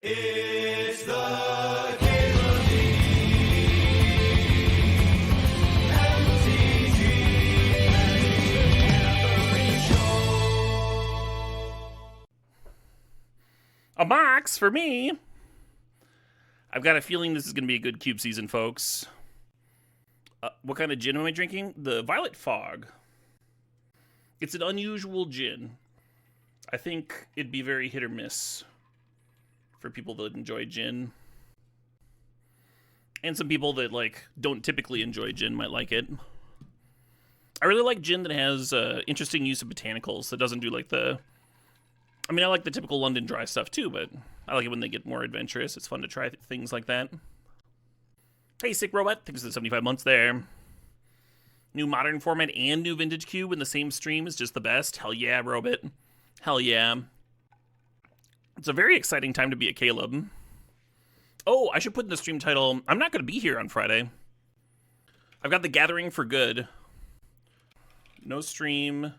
It's the Caleb Lee MTGO Show. A box for me. I've got a feeling this is going to be a good cube season, folks. What kind of gin am I drinking? The Violet Fog. It's an unusual gin. I think it'd be very hit or miss for people that enjoy gin. And some people that don't typically enjoy gin might like it. I really like gin that has interesting use of botanicals that doesn't do I like the typical London dry stuff too, but I like it when they get more adventurous. It's fun to try things like that. Hey, Sick Robot, thanks for the 75 months there. New modern format and new vintage cube in the same stream is just the best. Hell yeah, Robot. Hell yeah. It's a very exciting time to be a Caleb. Oh, I should put in the stream title, I'm not going to be here on Friday. I've got the Gathering for Good. No stream.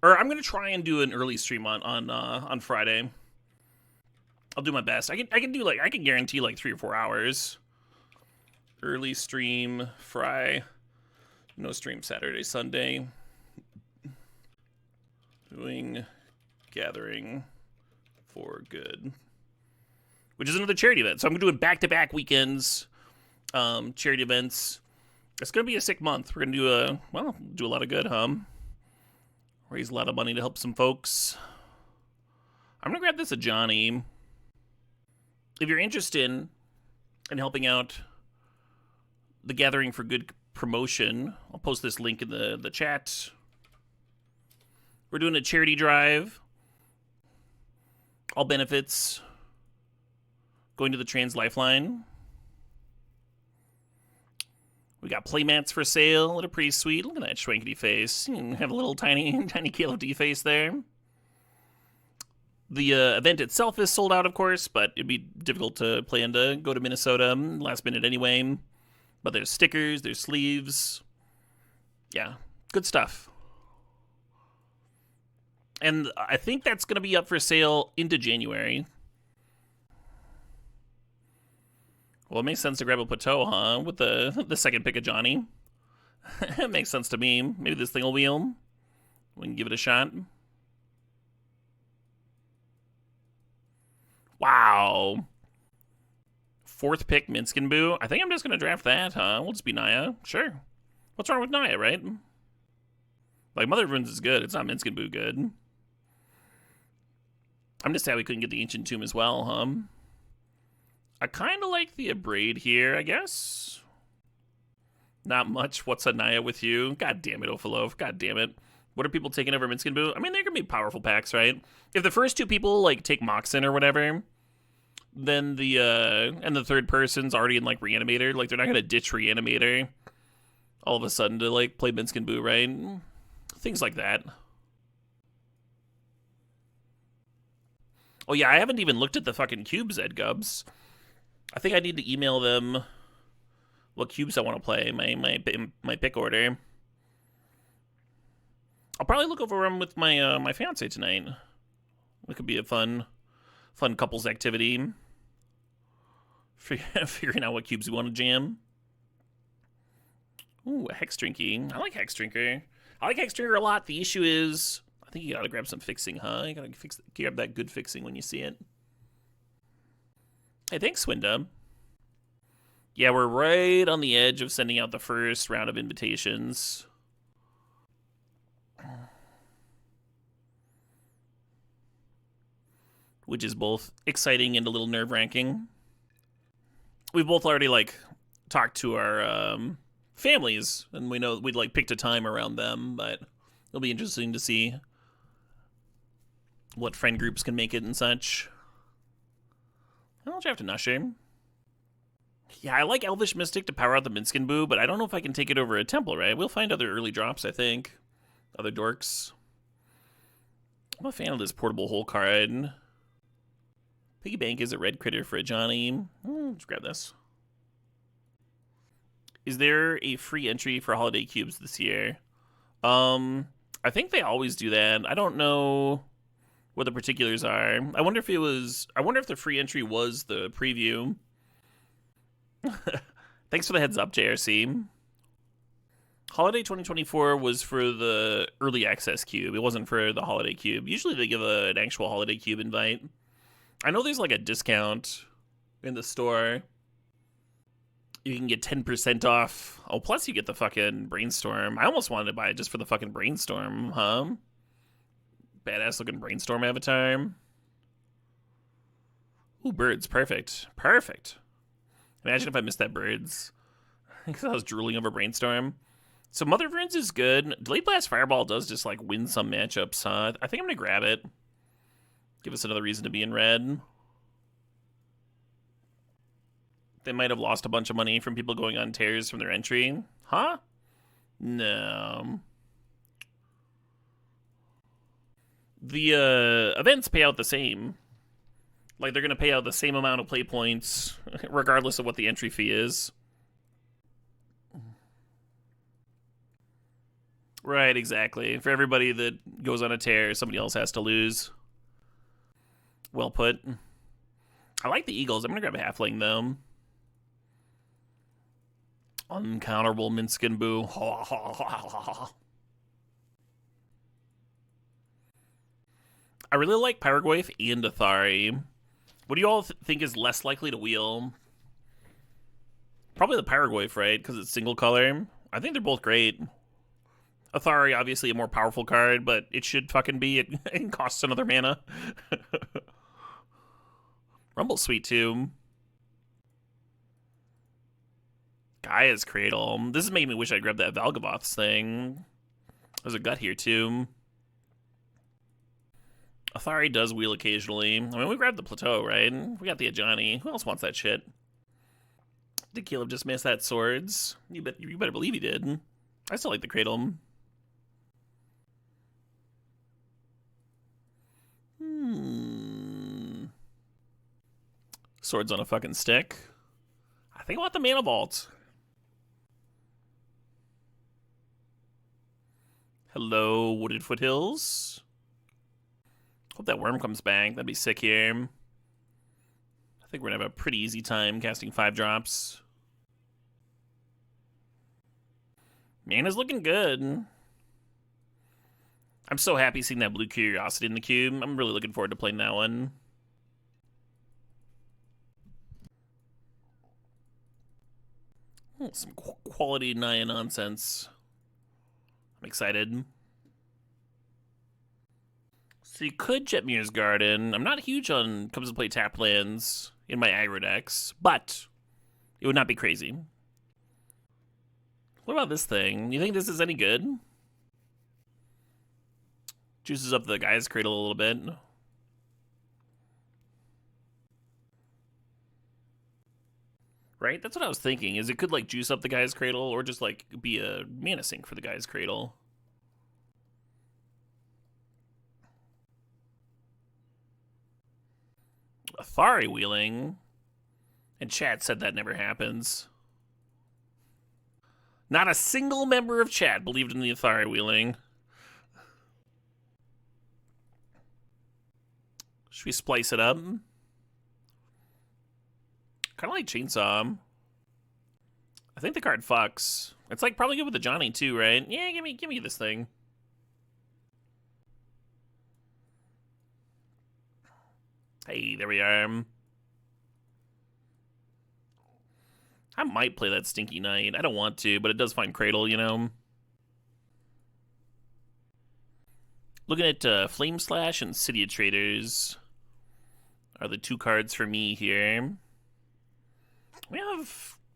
Or I'm going to try and do an early stream on Friday. I'll do my best. I can guarantee 3 or 4 hours. Early stream, no stream Saturday, Sunday. Doing Gathering for Good, which is another charity event. So I'm doing back-to-back weekends, charity events. It's gonna be a sick month. We're gonna do a lot of good, raise a lot of money to help some folks. I'm gonna grab this a Johnny. If you're interested in helping out the Gathering for Good promotion, I'll post this link in the chat. We're doing a charity drive. All benefits going to the Trans Lifeline. We got playmats for sale that are pretty sweet. Look at that schwankity face. Have a little tiny Caleb D face there. The event itself is sold out, of course, but it'd be difficult to plan to go to Minnesota last minute anyway. But there's stickers, there's sleeves. Yeah, good stuff. And I think that's going to be up for sale into January. Well, it makes sense to grab a plateau, huh? With the second pick of Johnny. It makes sense to me. Maybe this thing will wheel. We can give it a shot. Wow. 4th pick, Minskin Boo. I think I'm just going to draft that, huh? We'll just be Naya. Sure. What's wrong with Naya, right? Mother of Runes is good. It's not Minskin Boo good. I'm just sad we couldn't get the Ancient Tomb as well, huh? I kind of like the Abrade here, I guess. Not much. What's a Naya with you? God damn it, Ophilof. God damn it. What are people taking over Minskin Boo? I mean, they're going to be powerful packs, right? If the first 2 people, take Moxen or whatever, then and the third person's already in, Reanimator. They're not going to ditch Reanimator all of a sudden to, play Minskin Boo, right? Things like that. Oh, yeah, I haven't even looked at the fucking cubes, Ed Gubs. I think I need to email them what cubes I want to play, my pick order. I'll probably look over them with my my fiance tonight. It could be a fun couples activity. Figuring out what cubes we want to jam. Ooh, a Hex Drinky. I like Hex Drinker. I like Hex Drinker a lot. The issue is, I think you gotta grab some fixing, huh? You gotta grab that good fixing when you see it. Hey, thanks, Swinda. Yeah, we're right on the edge of sending out the first round of invitations. Which is both exciting and a little nerve-wracking. We've both already, talked to our families, and we know we'd, picked a time around them, but it'll be interesting to see what friend groups can make it and such. I'll draft an Usher. Yeah, I like Elvish Mystic to power out the Minskin Boo, but I don't know if I can take it over a Temple, right? We'll find other early drops, I think. Other dorks. I'm a fan of this Portable Hole card. Piggy Bank is a red critter for a Johnny. Let's grab this. Is there a free entry for Holiday Cubes this year? I think they always do that. I don't know what the particulars are. I wonder if the free entry was the preview. Thanks for the heads up, JRC. Holiday 2024 was for the early access cube. It wasn't for the holiday cube. Usually they give an actual holiday cube invite. I know there's like a discount in the store. You can get 10% off. Oh, plus you get the fucking brainstorm. I almost wanted to buy it just for the fucking brainstorm, huh? Badass looking brainstorm avatar. Ooh, birds. Perfect. Perfect. Imagine if I missed that birds. Because I was drooling over brainstorm. So Mother of Runes is good. Delayed Blast Fireball does just like win some matchups, huh? I think I'm going to grab it. Give us another reason to be in red. They might have lost a bunch of money from people going on tears from their entry. Huh? No. The events pay out the same. Like, they're going to pay out the same amount of play points, regardless of what the entry fee is. Right, exactly. For everybody that goes on a tear, somebody else has to lose. Well put. I like the Eagles. I'm going to grab a halfling, though. Uncounterable Minskin Boo. I really like Pyroglyph and Athari. What do you all think is less likely to wheel? Probably the Pyroglyph, right? Because it's single color. I think they're both great. Athari, obviously a more powerful card, but it should fucking be. It costs another mana. Rumble's sweet, too. Gaia's Cradle. This is making me wish I'd grabbed that Valgavoth's thing. There's a gut here, too. Athari does wheel occasionally. I mean, we grabbed the Plateau, right? We got the Ajani. Who else wants that shit? Did Caleb just miss that Swords? You better believe he did. I still like the Cradle. Swords on a fucking stick. I think I want the Mana Vault. Hello, Wooded Foothills. Hope that worm comes back. That'd be sick here. I think we're gonna have a pretty easy time casting 5 drops. Mana's looking good. I'm so happy seeing that Blue Curiosity in the cube. I'm really looking forward to playing that one. Some quality Naya nonsense. I'm excited. So you could Jetmir's Garden. I'm not huge on comes to play tap lands in my aggro decks, but it would not be crazy. What about this thing? You think this is any good? Juices up the Gaia's Cradle a little bit. Right? That's what I was thinking, is it could like juice up the Gaia's Cradle or just like be a mana sink for the Gaia's Cradle. Athari wheeling. And chat said that never happens. Not a single member of chat believed in the Athari wheeling. Should we splice it up? Kind of like Chainsaw. I think the card fucks. It's like probably good with the Johnny too, right? Yeah, give me this thing. Hey, there we are. I might play that Stinky Knight. I don't want to, but it does find Cradle, you know? Looking at Flame Slash and City of Traders are the 2 cards for me here. We have a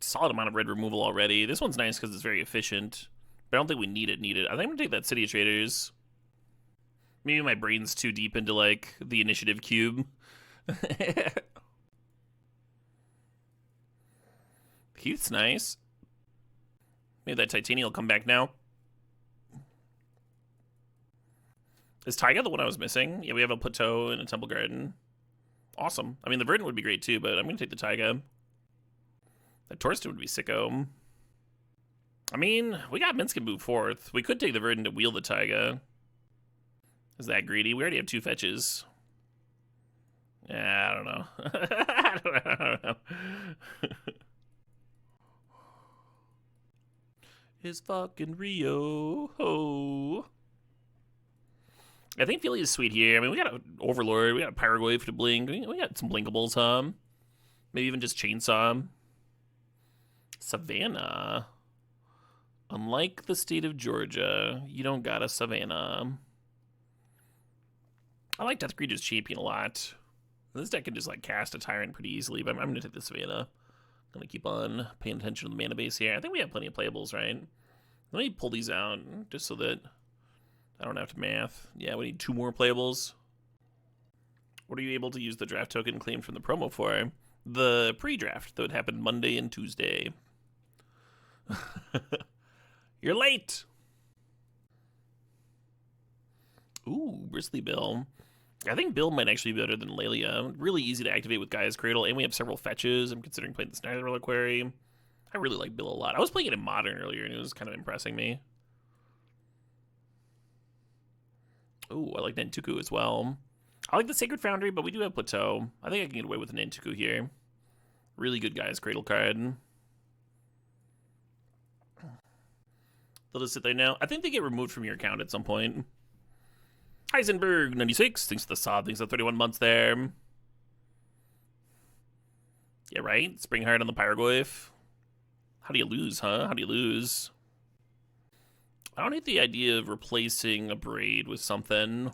solid amount of red removal already. This one's nice because it's very efficient, but I don't think we need it. I think I'm going to take that City of Traders. Maybe my brain's too deep into, like, the initiative cube. Heath's nice. Maybe that Titania will come back now. Is Taiga the one I was missing? Yeah, we have a Plateau and a Temple Garden. Awesome. I mean, the Verdant would be great too, but I'm going to take the Taiga. That Torsten would be sicko. I mean, we got Minskin Boo 4th. We could take the Verdant to wheel the Taiga. Is that greedy? We already have 2 fetches. Yeah, I don't know. I don't know. Is fucking Rio. Ho. I think Philly is sweet here. I mean, we got an Overlord, we got a Pyroglyph to blink, we got some blinkables, maybe even just Chainsaw. Savannah. Unlike the state of Georgia, you don't got a Savannah. I like Death Creature's champion a lot. This deck can just like cast a Tyrant pretty easily, but I'm gonna take the Savannah. I'm gonna keep on paying attention to the mana base here. I think we have plenty of playables, right? Let me pull these out just so that I don't have to math. Yeah, we need 2 more playables. What are you able to use the draft token claimed from the promo for? The pre-draft that would happen Monday and Tuesday. You're late! Ooh, Bristly Bill. I think Bill might actually be better than Lelia. Really easy to activate with Gaia's Cradle, and we have several fetches. I'm considering playing the Snyder Reliquary. I really like Bill a lot. I was playing it in Modern earlier, and it was kind of impressing me. Ooh, I like Nantuku as well. I like the Sacred Foundry, but we do have Plateau. I think I can get away with a Nantuku here. Really good Gaia's Cradle card. They'll just sit there now. I think they get removed from your account at some point. Heisenberg, 96. Thanks for the sod. Thanks for the 31 months there. Yeah, right? Spring Heart on the Pyroglyph. How do you lose, huh? How do you lose? I don't hate the idea of replacing a Braid with something.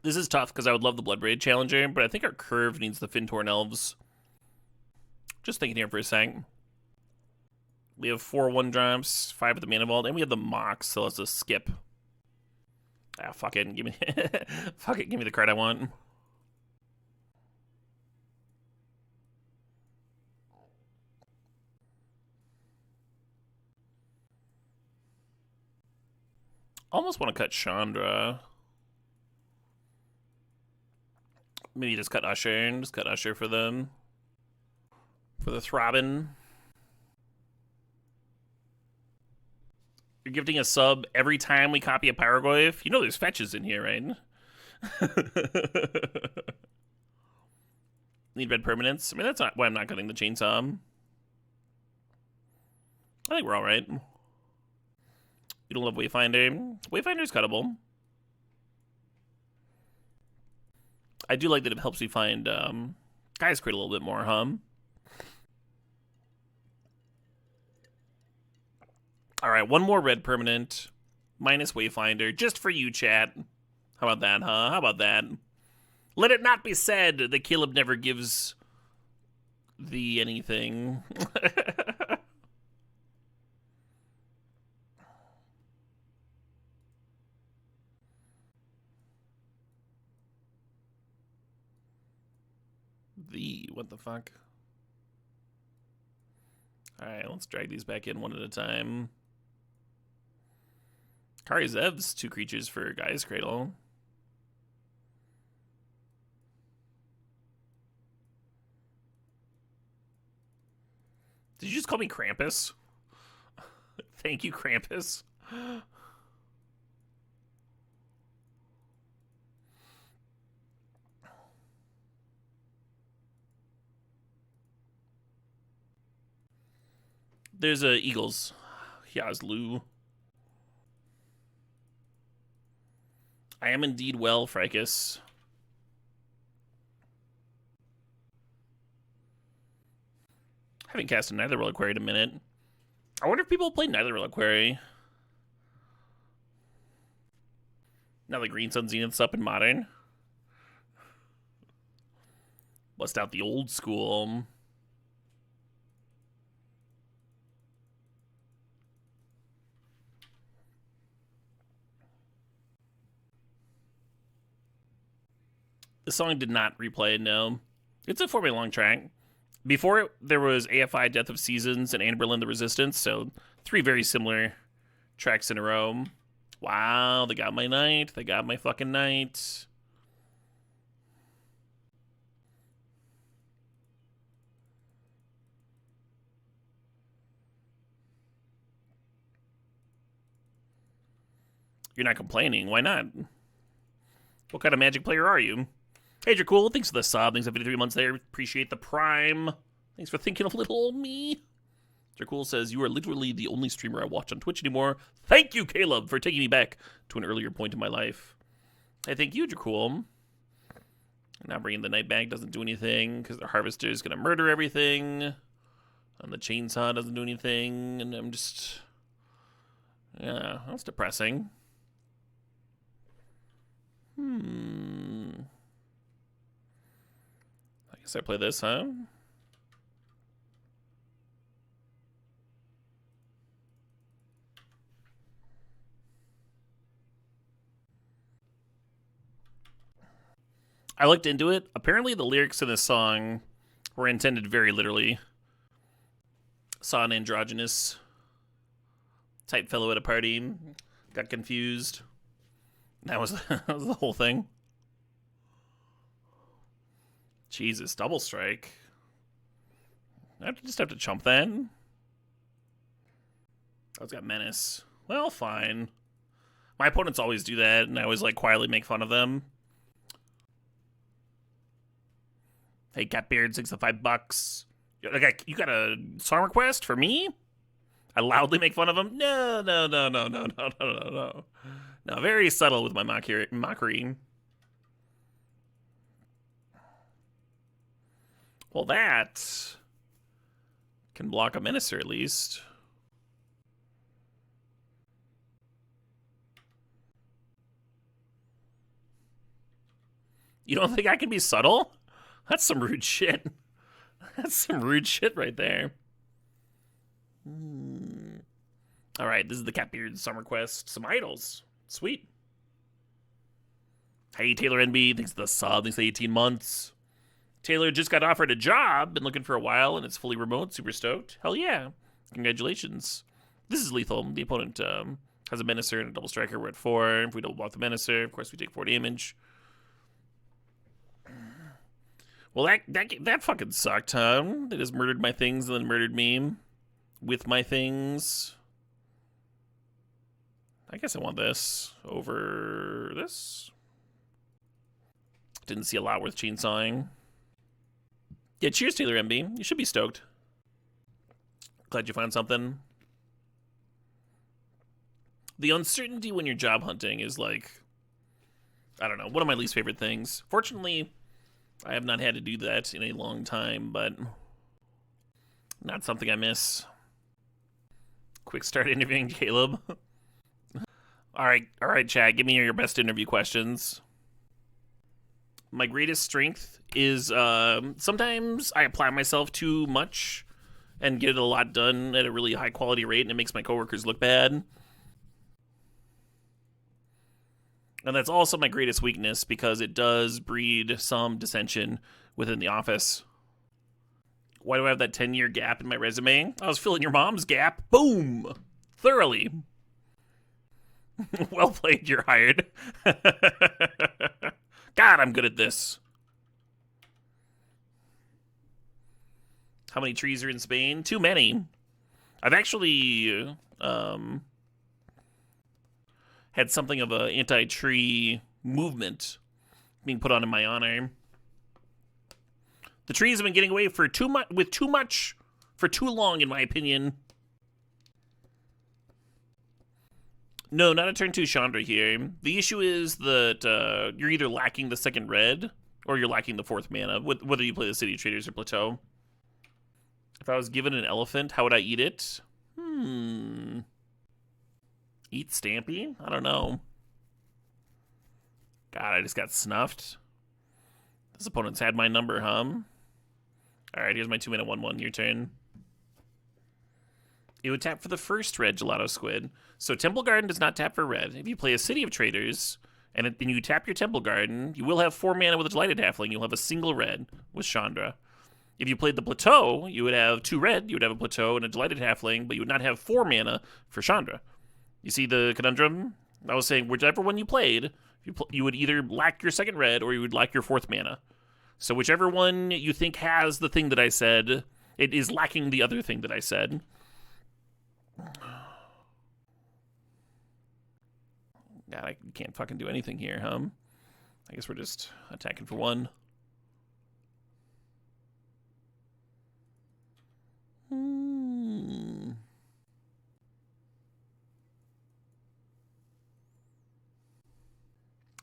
This is tough because I would love the Bloodbraid Challenger, but I think our curve needs the Fintorn Elves. Just thinking here for a sec. We have 4 1-drops, 5 at the Mana Vault, and we have the Mox, so let's just skip. Ah, fuck it. Give me fuck it, give me the card I want. Almost want to cut Chandra. Maybe just cut Usher and just cut Usher for them. For the Throbbing. You're gifting a sub every time we copy a Pyroglyph? You know there's fetches in here, right? Need red permanents? I mean, that's not why I'm not cutting the Chainsaw. I think we're alright. You don't love Wayfinder? Wayfinder's cuttable. I do like that it helps me find Gaia's Cradle a little bit more, huh? Alright, 1 more red permanent. Minus Wayfinder. Just for you, chat. How about that, huh? How about that? Let it not be said that Caleb never gives thee anything. What the fuck? Alright, let's drag these back in one at a time. Kari Zev's 2 creatures for Gaia's Cradle. Did you just call me Krampus? Thank you, Krampus. There's Eagles. Yazlu. I am indeed well, Fracus. Haven't cast a Nether Reliquary in a minute. I wonder if people play Nether Reliquary. Now the Green Sun Zenith's up in Modern. Bust out the old school. The song did not replay, no. It's a 4-way long track. Before it, there was AFI Death of Seasons and Anberlin the Resistance, so 3 very similar tracks in a row. Wow, they got my knight. They got my fucking knight. You're not complaining. Why not? What kind of Magic player are you? Hey, you're cool. Thanks for the sub. Thanks for 53 months there. Appreciate the prime. Thanks for thinking of little old me. Cool says, you are literally the only streamer I watch on Twitch anymore. Thank you, Caleb, for taking me back to an earlier point in my life. I thank you, Dracool. Not bringing the night back doesn't do anything because the harvester is going to murder everything. And the chainsaw doesn't do anything. And I'm just... yeah, that's depressing. I guess I play this, huh? I looked into it. Apparently the lyrics in this song were intended very literally. Saw an androgynous type fellow at a party. Got confused. That was the whole thing. Jesus, double strike. I just have to chump that. Oh, it's got menace. Well, fine. My opponents always do that, and I always like quietly make fun of them. Hey, Catbeard, $65. You got a song request for me? I loudly make fun of him? No. No, very subtle with my mockery. Well, that can block a Menacer at least. You don't think I can be subtle? That's some rude shit. That's some rude shit right there. All right, this is the Catbeard Summer Quest. Some idols. Sweet. Hey, Taylor NB. Thanks for the sub. Thanks for 18 months. Taylor just got offered a job. Been looking for a while, and it's fully remote. Super stoked. Hell yeah. Congratulations. This is lethal. The opponent has a Menacer and a double striker. We're at 4. If we double block the Menacer, of course, we take 4 damage. Well, that fucking sucked, huh? They just murdered my things and then murdered me with my things. I guess I want this over this. Didn't see a lot worth chainsawing. Yeah, cheers, Taylor MB. You should be stoked. Glad you found something. The uncertainty when you're job hunting is like, I don't know, one of my least favorite things. Fortunately, I have not had to do that in a long time, but not something I miss. Quick start interviewing Caleb. All right, chat. Give me your best interview questions. My greatest strength is sometimes I apply myself too much and get a lot done at a really high quality rate, and it makes my coworkers look bad. And that's also my greatest weakness because it does breed some dissension within the office. Why do I have that 10-year gap in my resume? I was filling your mom's gap. Boom! Thoroughly. Well played, you're hired. God, I'm good at this. How many trees are in Spain? Too many. I've actually had something of an anti-tree movement being put on in my honor. The trees have been getting away for too much for too long, in my opinion. No, not a turn 2 Chandra here. The issue is that you're either lacking the second red or you're lacking the 4th mana, whether you play the City Traders or Plateau. If I was given an elephant, how would I eat it? Eat Stampy? I don't know. God, I just got snuffed. This opponent's had my number, huh? Alright, here's my 2-mana 1/1. Your turn. It would tap for the first red Gelato Squid. So Temple Garden does not tap for red. If you play a City of Traders, and you tap your Temple Garden, you will have 4 mana with a Delighted Halfling. You'll have a single red with Chandra. If you played the Plateau, you would have 2 red. You would have a Plateau and a Delighted Halfling, but you would not have 4 mana for Chandra. You see the conundrum? I was saying, whichever one you played, you would either lack your second red or you would lack your 4th mana. So whichever one you think has the thing that I said, it is lacking the other thing that I said. God, I can't fucking do anything here, huh? I guess we're just attacking for one.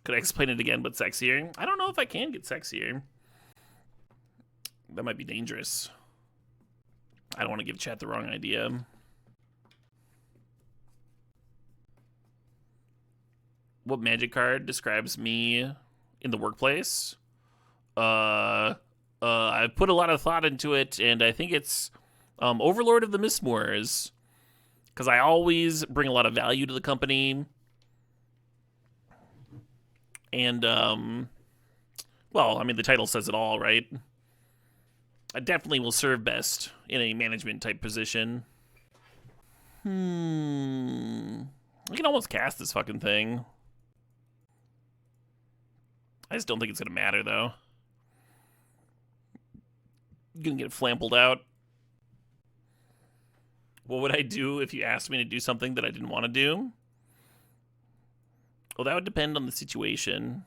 Could I explain it again, but sexier? I don't know if I can get sexier. That might be dangerous. I don't want to give chat the wrong idea. What magic card describes me in the workplace? I put a lot of thought into it, and I think it's Overlord of the Mistmoors. Because I always bring a lot of value to the company. And, well, I mean, the title says it all, right? I definitely will serve best in a management type position. I can almost cast this fucking thing. I just don't think it's gonna matter, though. I'm gonna get flampled out. What would I do if you asked me to do something that I didn't want to do? Well, that would depend on the situation.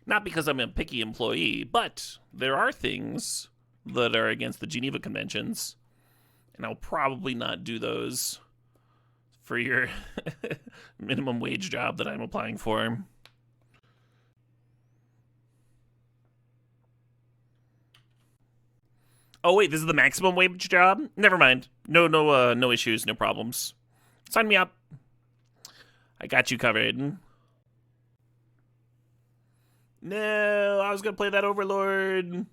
Not because I'm a picky employee, but there are things that are against the Geneva Conventions, and I'll probably not do those for your minimum wage job that I'm applying for. Oh wait, this is the maximum wage job? Never mind. No issues, no problems. Sign me up. I got you covered. No, I was gonna play that Overlord.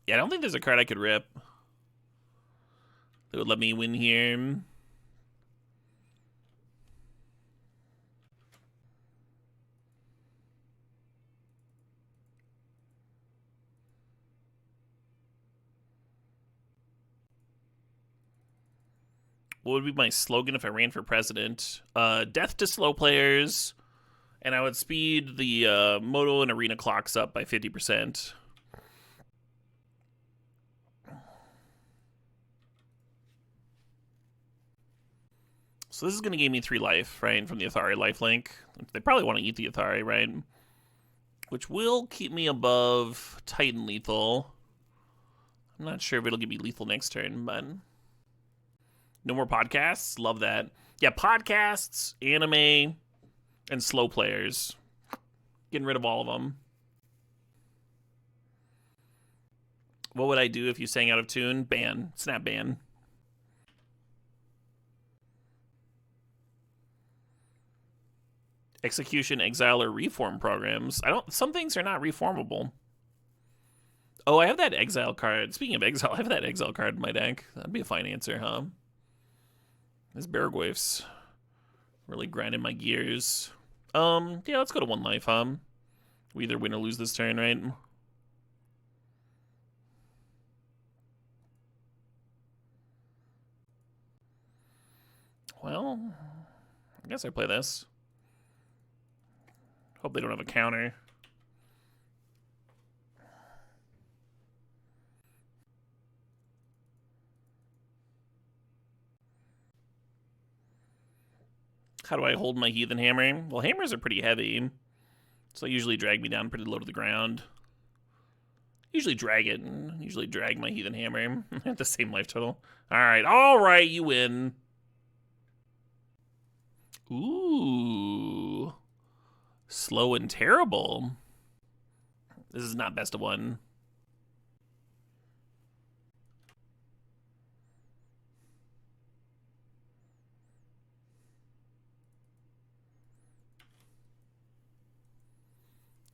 Yeah, I don't think there's a card I could rip that would let me win here. What would be my slogan if I ran for president? Death to slow players, and I would speed the Moto and Arena clocks up by 50%. So this is going to give me 3 life, right, from the Athari lifelink. They probably want to eat the Athari, right? Which will keep me above Titan lethal. I'm not sure if it'll give me lethal next turn, but... No more podcasts? Love that. Yeah, podcasts, anime, and slow players. Getting rid of all of them. What would I do if you sang out of tune? Ban. Snap ban. Execution, exile, or reform programs. Some things are not reformable. Oh, I have that exile card. Speaking of exile, I have that exile card in my deck. That'd be a fine answer, huh? This Baragwaif's really grinding my gears. Yeah, let's go to 1 life, huh? We either win or lose this turn, right? Well, I guess I play this. Hope they don't have a counter. How do I hold my Heathen Hammer? Well, hammers are pretty heavy, so they usually drag me down pretty low to the ground. Usually drag it, and usually drag my Heathen Hammer at the same life total. All right, you win. Ooh. Slow and terrible. This is not best of 1.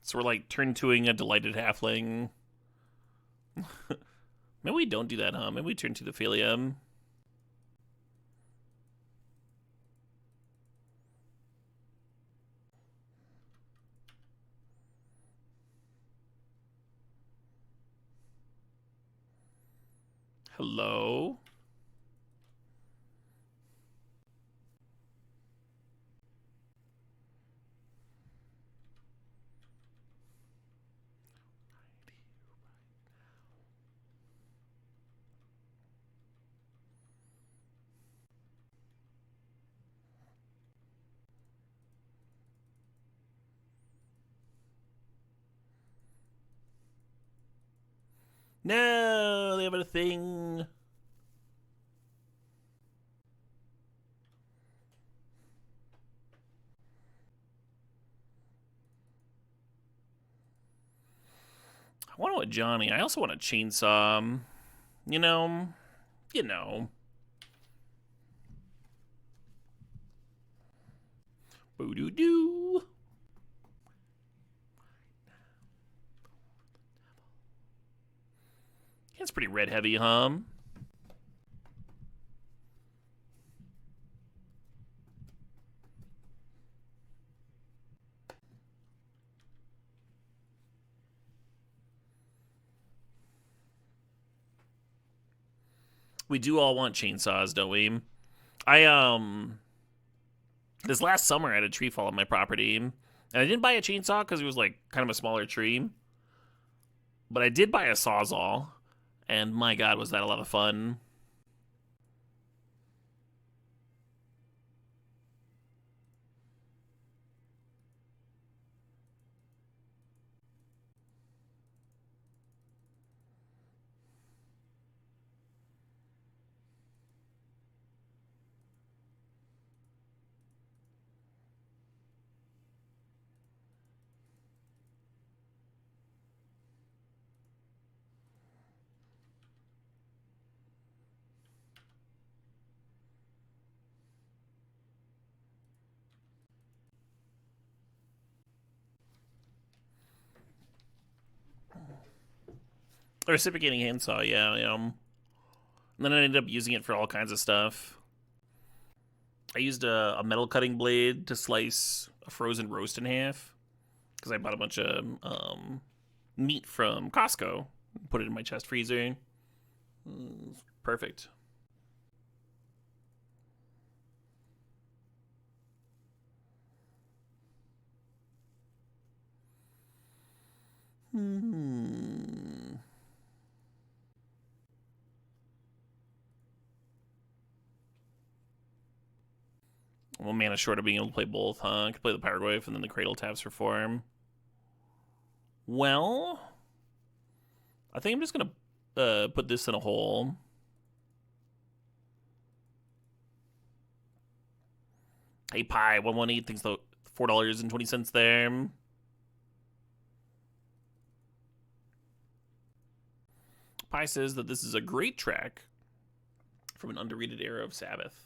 So we're like turn 2ing a Delighted Halfling. Maybe we don't do that, huh? Maybe we turn 2 the Philium. Hello? No, they have a thing. I want a Johnny. I also want a chainsaw. You know. Boo-doo-doo. It's pretty red heavy, huh? We do all want chainsaws, don't we? This last summer I had a tree fall on my property, and I didn't buy a chainsaw because it was like kind of a smaller tree, but I did buy a sawzall, and my god, was that a lot of fun. A reciprocating handsaw, yeah. And then I ended up using it for all kinds of stuff. I used a metal cutting blade to slice a frozen roast in half because I bought a bunch of meat from Costco. Put it in my chest freezer. Perfect. Well, mana short of being able to play both, huh? I could play the Power Wave and then the Cradle taps for 4. Well, I think I'm just going to put this in a hole. Hey, Pi, 118 thinks the $4.20 there. Pi says that this is a great track from an underrated era of Sabbath.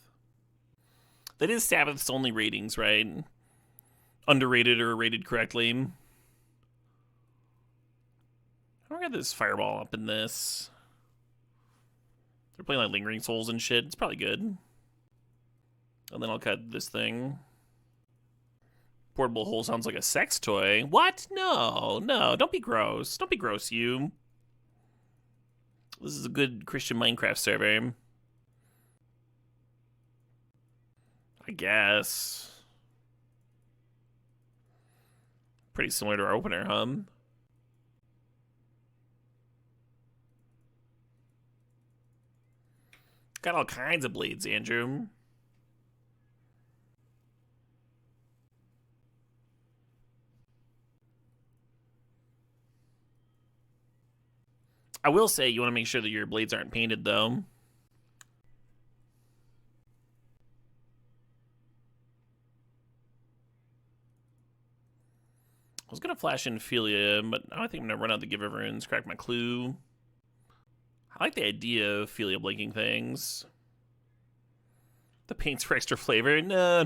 That is Sabbath's only ratings, right? Underrated or rated correctly. I don't got this Fireball up in this. They're playing like Lingering Souls and shit. It's probably good. And then I'll cut this thing. Portable hole sounds like a sex toy. What? No. Don't be gross. Don't be gross, you. This is a good Christian Minecraft server. I guess. Pretty similar to our opener, huh? Got all kinds of blades, Andrew. I will say you want to make sure that your blades aren't painted, though. I was going to flash in Philia, but I think I'm going to run out the Giver runes, crack my clue. I like the idea of Philia blinking things. The paint's for extra flavor? No.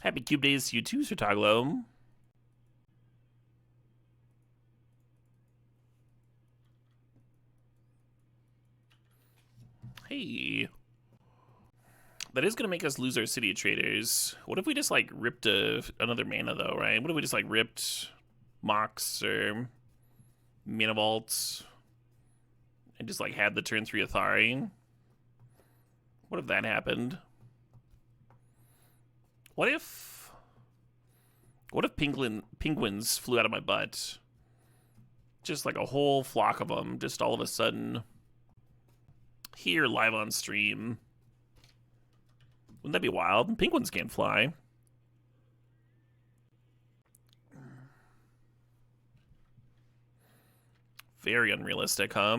Happy Cube Days to you too, Sir Toglo. Hey. That is going to make us lose our City of Traders. What if we just, like, ripped another mana, though, right? What if we just, like, ripped Mox or Mana Vaults and just, like, had the turn 3 Athari? What if that happened? What if penguins flew out of my butt? Just, like, a whole flock of them, just all of a sudden here live on stream. Wouldn't that be wild? Penguins can't fly. Very unrealistic, huh?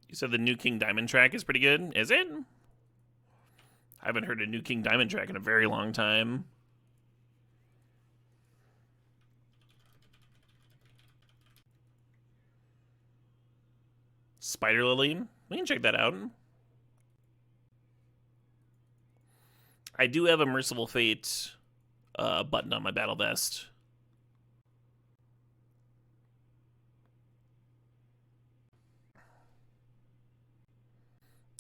You said the new King Diamond track is pretty good. Is it? I haven't heard a new King Diamond track in a very long time. Spider Lily. We can check that out. I do have a Merciful Fate button on my battle vest.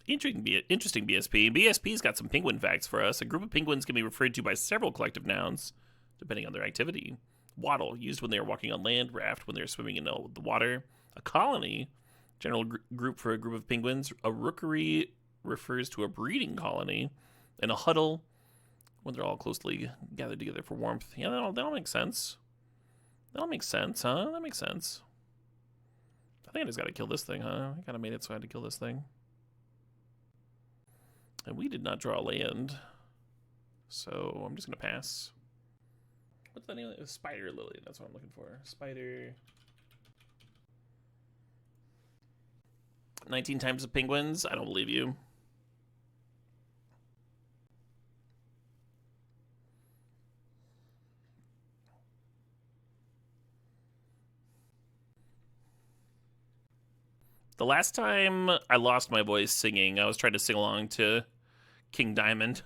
Interesting BSP. BSP's got some penguin facts for us. A group of penguins can be referred to by several collective nouns, depending on their activity. Waddle, used when they are walking on land. Raft, when they're swimming in the water. A colony, general group for a group of penguins. A rookery refers to a breeding colony. And a huddle, when they're all closely gathered together for warmth. Yeah, that all makes sense. That all makes sense, huh? That makes sense. I think I just gotta kill this thing, huh? I kinda made it so I had to kill this thing. And we did not draw land. So I'm just going to pass. What's the name of it? Spider Lily. That's what I'm looking for. Spider. 19 times the penguins? I don't believe you. The last time I lost my voice singing, I was trying to sing along to King Diamond.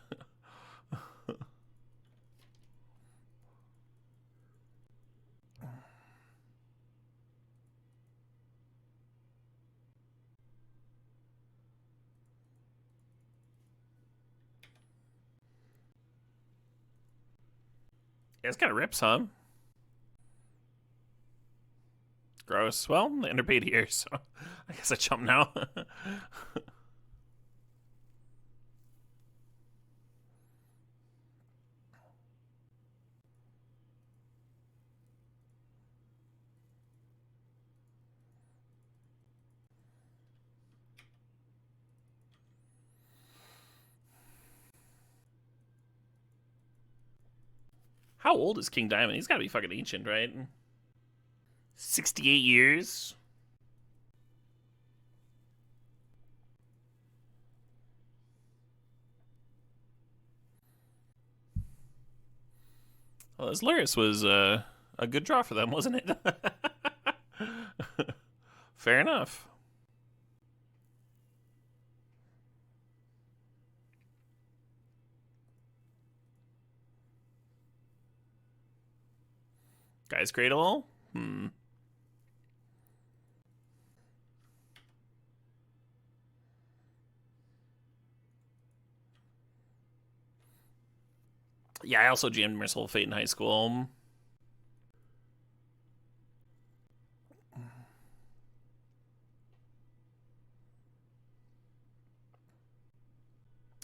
Yeah, it's kind of rips, huh? Gross. Well, they underpaid here, so I guess I jump now. How old is King Diamond? He's got to be fucking ancient, right? 68 years? Well, this Luris was a good draw for them, wasn't it? Fair enough. Guy's Cradle? Yeah, I also jammed Merciful Fate in high school.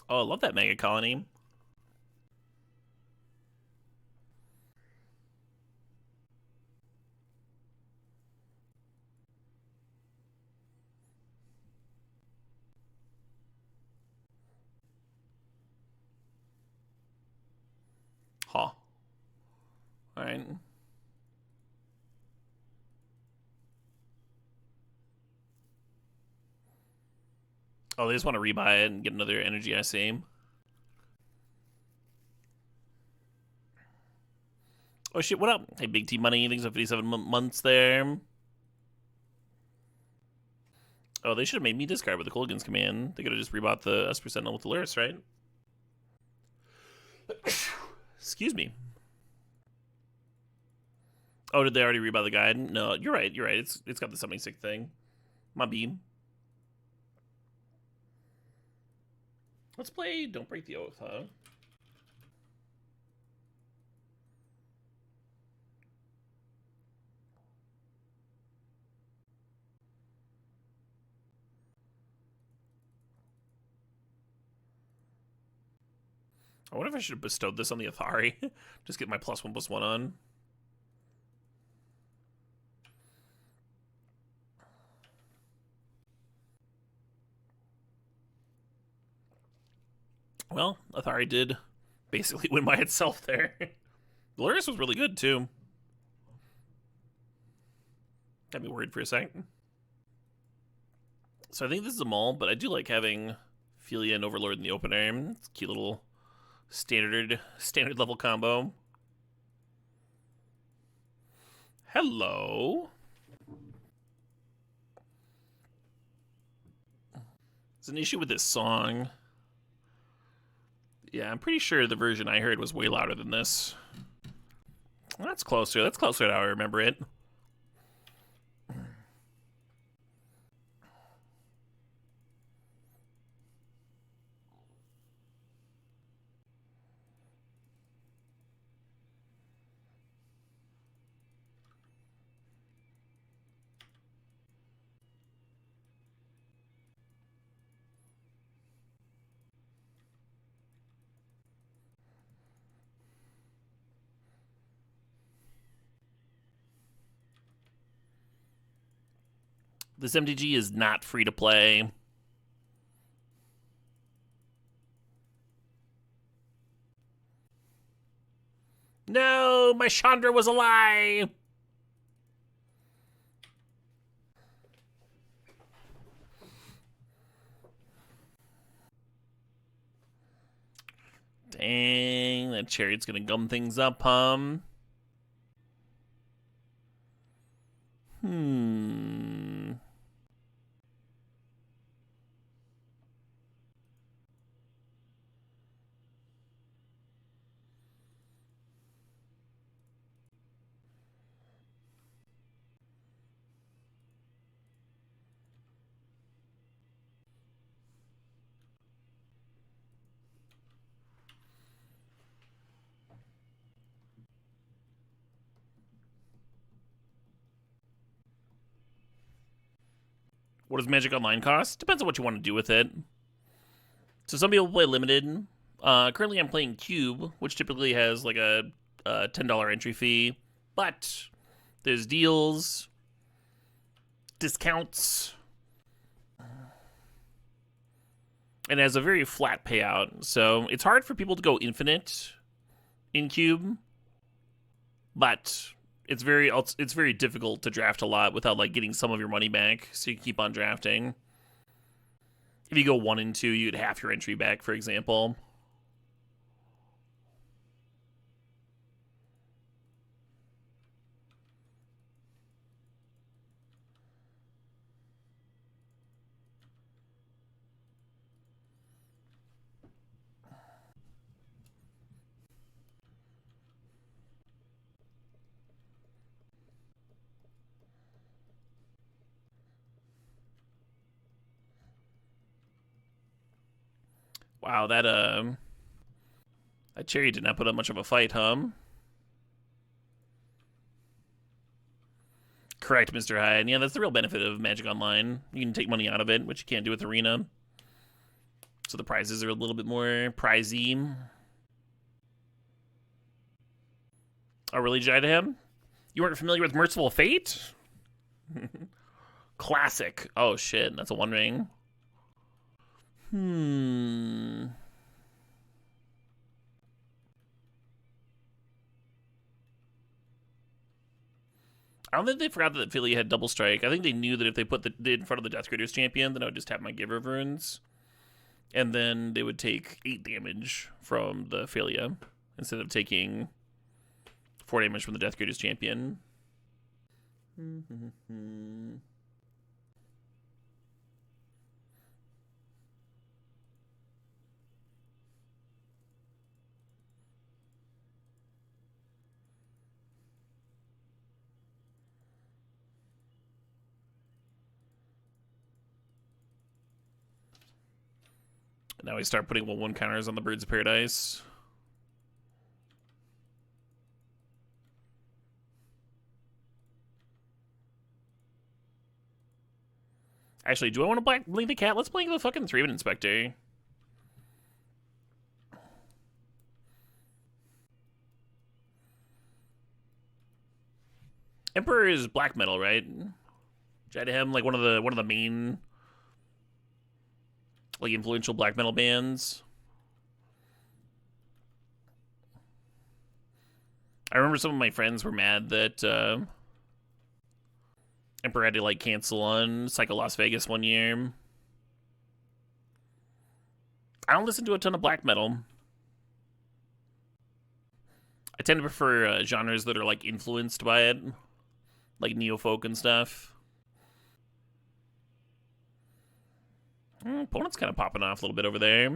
Oh, I love that Mega Colony. Huh. Alright. Oh, they just want to rebuy it and get another energy, I see. Oh shit, what up? Hey, Big T Money, thanks for 57 months there. Oh, they should have made me discard with the Colgan's command. They could have just rebought the Esper Sentinel with the Luris, right? Excuse me. Oh, did they already rebuy the guide? No, you're right, you're right. It's got the summoning sick thing. My beam. Let's play Don't Break the Oath, huh? I wonder if I should have bestowed this on the Athari. Just get my +1/+1 on. Well, Athari did basically win by itself there. Valerius was really good, too. Got me worried for a second. So I think this is a mall, but I do like having Philia and Overlord in the opener. It's a cute little standard level combo. Hello. There's an issue with this song. Yeah, I'm pretty sure the version I heard was way louder than this. That's closer. That's closer to how I remember it. This MTG is not free to play. No, my Chandra was a lie. Dang, that Chariot's gonna gum things up, What does Magic Online cost? Depends on what you want to do with it. So some people play limited. Currently I'm playing Cube, which typically has like a $10 entry fee. But there's deals, discounts, and has a very flat payout. So it's hard for people to go infinite in Cube. But it's very difficult to draft a lot without like getting some of your money back, so you can keep on drafting. If you go 1 and 2, you get half your entry back, for example. Wow, that Cherry did not put up much of a fight, Correct, Mr. Hyde. Yeah, that's the real benefit of Magic Online. You can take money out of it, which you can't do with Arena. So the prizes are a little bit more pricey. Oh, really, Jidaham? You weren't familiar with Merciful Fate? Classic. Oh, shit, that's a One Ring. I don't think they forgot that Philly had double strike. I think they knew that if they put it in front of the Death Graders champion, then I would just have my Giver Runes. And then they would take 8 damage from the Philia instead of taking 4 damage from the Death Graders champion. Now we start putting 1/1 counters on the Birds of Paradise. Actually, do I want to blink the cat? Let's blink the fucking 3-man Inspector. Emperor is black metal, right? Jai to him, like one of the main like influential black metal bands. I remember some of my friends were mad that Emperor had to like cancel on Psycho Las Vegas one year. I don't listen to a ton of black metal. I tend to prefer genres that are like influenced by it, like neo folk and stuff. Opponent's kind of popping off a little bit over there.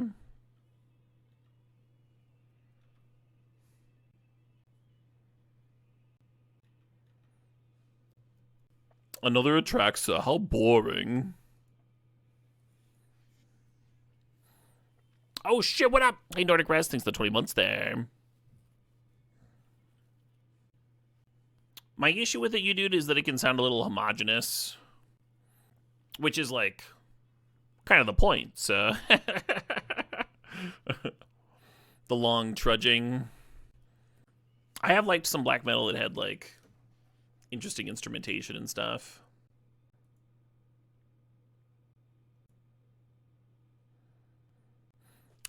Another Atraxa. How boring. Oh shit, what up? Hey, Nordic Rest, thanks for the 20 months there. My issue with it, you dude, is that it can sound a little homogenous. Which is like kind of the point, so the long trudging. I have liked some black metal that had like interesting instrumentation and stuff.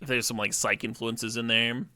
If there's some like psych influences in there.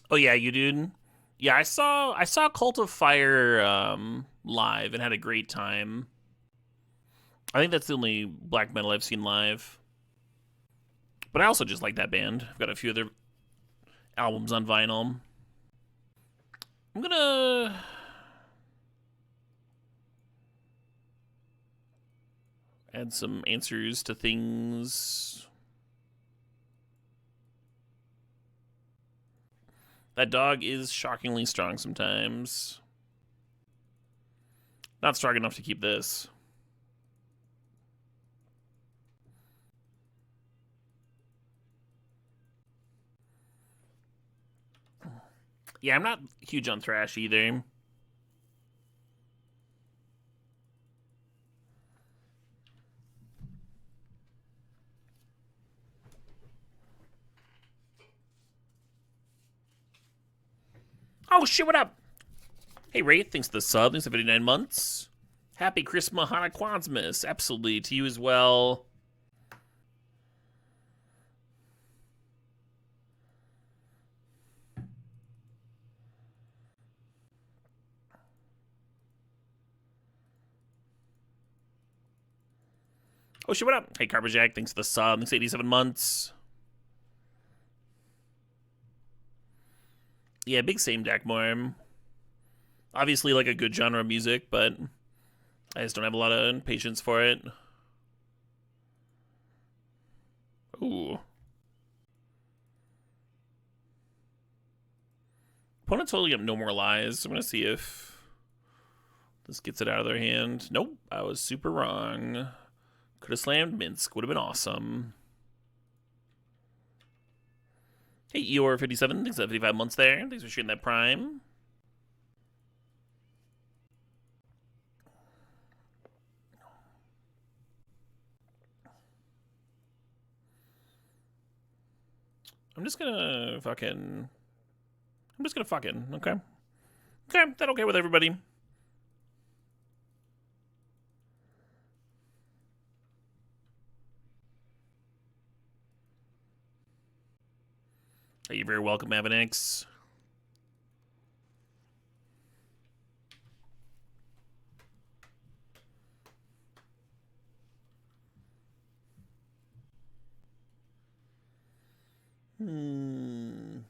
Oh yeah, you dude. Yeah, I saw Cult of Fire live and had a great time. I think that's the only black metal I've seen live. But I also just like that band. I've got a few other albums on vinyl. I'm gonna add some answers to things. That dog is shockingly strong sometimes. Not strong enough to keep this. Yeah, I'm not huge on thrash either. Oh shit, what up? Hey Wraith, thanks for the sub, thanks for 59 months. Happy Christmas, Hanukkah, absolutely, to you as well. Oh shit, what up? Hey Carberjack, thanks for the sub, thanks for 87 months. Yeah, big same deck more. Obviously like a good genre of music, but I just don't have a lot of patience for it. Ooh. Opponent's holding up No More Lies. I'm gonna see if this gets it out of their hand. Nope, I was super wrong. Could have slammed Minsk. Would have been awesome. Hey, Eeyore57. Thanks for 55 months there. Thanks for shooting that prime. I'm just gonna fucking... okay. Okay, that okay with everybody. Hey, you're very welcome, Avanix. There's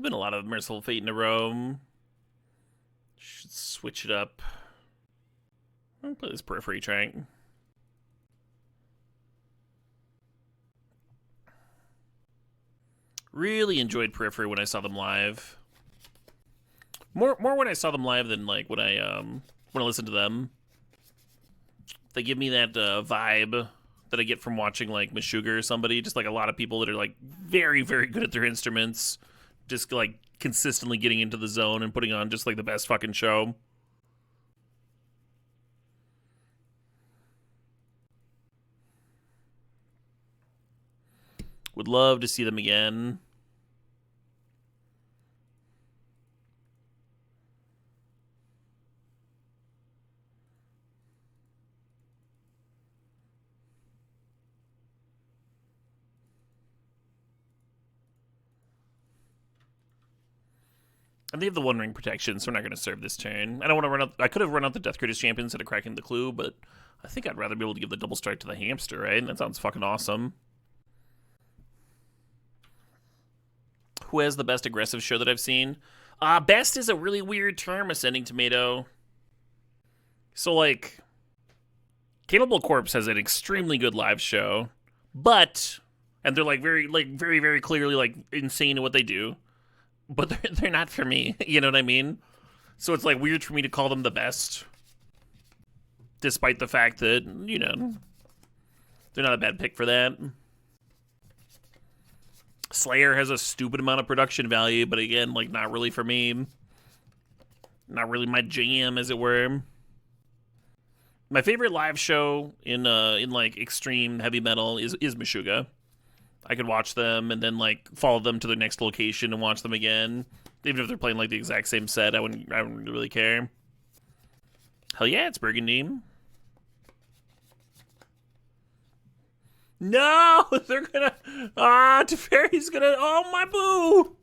been a lot of Merciful Fate in a row. Should switch it up. I'll play this Periphery track. Really enjoyed Periphery when I saw them live. More when I saw them live than like when I listened to them. They give me that vibe that I get from watching like Meshuggah or somebody. Just like a lot of people that are like very, very good at their instruments. Just like consistently getting into the zone and putting on just like the best fucking show. Would love to see them again. And they have the One Ring protection, so we're not going to serve this turn. I don't want to run out. I could have run out the Death Critters champion instead of cracking the clue, but I think I'd rather be able to give the double strike to the Hamster, right? That sounds fucking awesome. Who has the best aggressive show that I've seen? Best is a really weird term, Ascending Tomato. So, like, Cannibal Corpse has an extremely good live show, but, and they're like very, very clearly like insane at what they do, but they're not for me. You know what I mean? So it's like weird for me to call them the best, despite the fact that, you know, they're not a bad pick for that. Slayer has a stupid amount of production value, but again, like, not really for me. Not really my jam, as it were. My favorite live show in like extreme heavy metal is Meshuggah. I could watch them and then like follow them to their next location and watch them again. Even if they're playing like the exact same set, I wouldn't really care. Hell yeah, it's Burgundy. No, they're gonna. Teferi's gonna. Oh, my boo.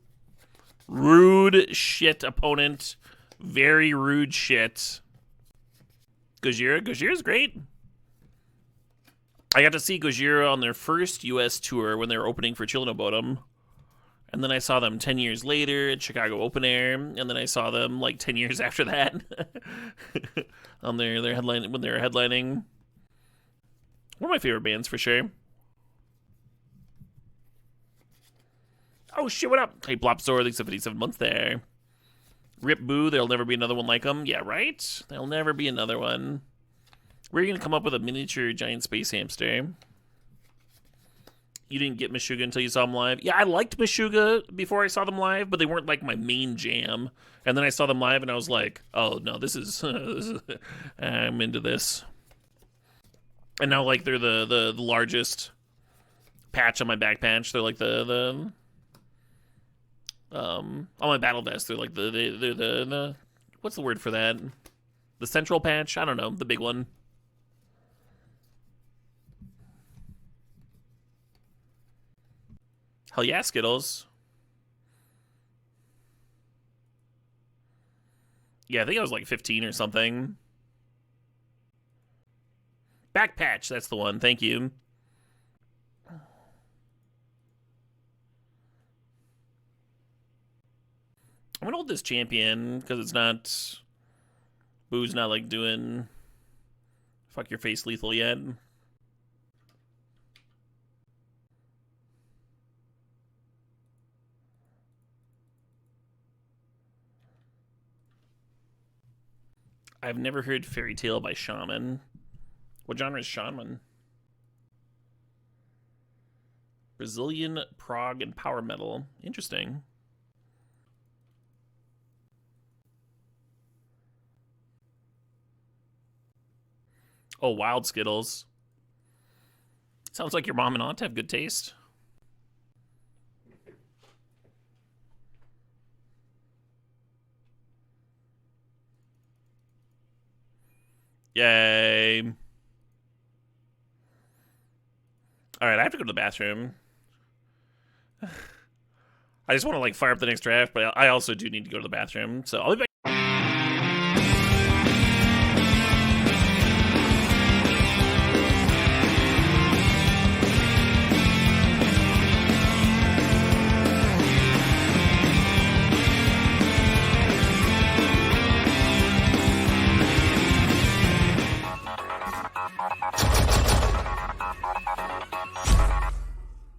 Rude shit, opponent. Very rude shit. Gojira? Gojira's great. I got to see Gojira on their first U.S. tour when they were opening for Chillinobottom. And then I saw them 10 years later at Chicago Open Air. And then I saw them like 10 years after that on their headline when they were headlining. One of my favorite bands for sure. Oh shit, what up? Hey, Blopzor, thanks for 57 months there. Rip Boo, there'll never be another one like them. Yeah, right? There'll never be another one. We're going to come up with a miniature giant space hamster. You didn't get Meshuggah until you saw them live? Yeah, I liked Meshuggah before I saw them live, but they weren't like my main jam. And then I saw them live and I was like, oh no, this is I'm into this. And now like they're the largest patch on my back patch. They're like the on my battle vest, they're like they're the what's the word for that? The central patch? I don't know, the big one. Hell yeah, Skittles. Yeah, I think I was like 15 or something. Back patch, that's the one. Thank you. I'm gonna hold this champion because it's not. Boo's not like doing fuck your face lethal yet. I've never heard Fairy Tale by Shaman. What genre is Shaman? Brazilian, prog, and power metal. Interesting. Oh, Wild Skittles. Sounds like your mom and aunt have good taste. Yay. All right, I have to go to the bathroom. I just want to like fire up the next draft, but I also do need to go to the bathroom. So I'll be back.